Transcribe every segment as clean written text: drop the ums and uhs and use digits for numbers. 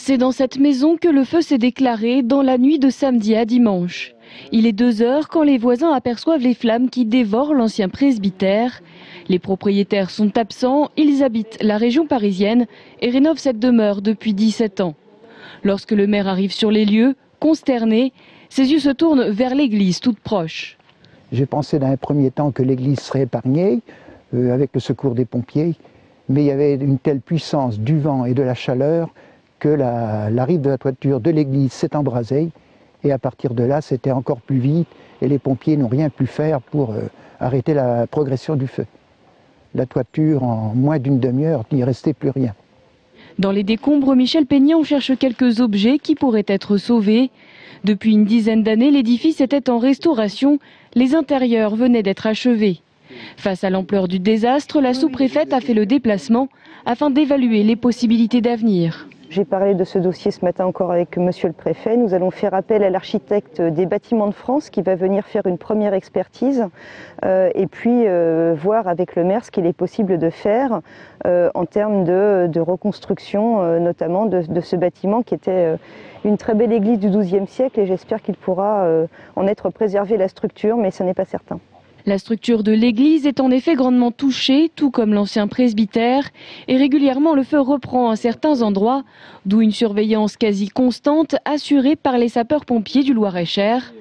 C'est dans cette maison que le feu s'est déclaré dans la nuit de samedi à dimanche. Il est 2 heures quand les voisins aperçoivent les flammes qui dévorent l'ancien presbytère. Les propriétaires sont absents, ils habitent la région parisienne et rénovent cette demeure depuis 17 ans. Lorsque le maire arrive sur les lieux, consterné, ses yeux se tournent vers l'église toute proche. J'ai pensé dans un premier temps que l'église serait épargnée avec le secours des pompiers, mais il y avait une telle puissance du vent et de la chaleur que la rive de la toiture de l'église s'est embrasée, et à partir de là c'était encore plus vite et les pompiers n'ont rien pu faire pour arrêter la progression du feu. La toiture, en moins d'une demi-heure, il n'y restait plus rien. Dans les décombres, Michel Peignan cherche quelques objets qui pourraient être sauvés. Depuis une dizaine d'années, l'édifice était en restauration, les intérieurs venaient d'être achevés. Face à l'ampleur du désastre, la sous-préfète a fait le déplacement afin d'évaluer les possibilités d'avenir. J'ai parlé de ce dossier ce matin encore avec monsieur le préfet. Nous allons faire appel à l'architecte des Bâtiments de France qui va venir faire une première expertise et puis voir avec le maire ce qu'il est possible de faire en termes de reconstruction, notamment de ce bâtiment qui était une très belle église du XIIe siècle, et j'espère qu'il pourra en être préservé la structure, mais ce n'est pas certain. La structure de l'église est en effet grandement touchée, tout comme l'ancien presbytère, et régulièrement le feu reprend à certains endroits, d'où une surveillance quasi constante assurée par les sapeurs-pompiers du Loir-et-Cher.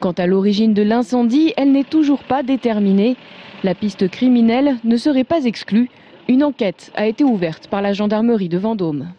Quant à l'origine de l'incendie, elle n'est toujours pas déterminée. La piste criminelle ne serait pas exclue. Une enquête a été ouverte par la gendarmerie de Vendôme.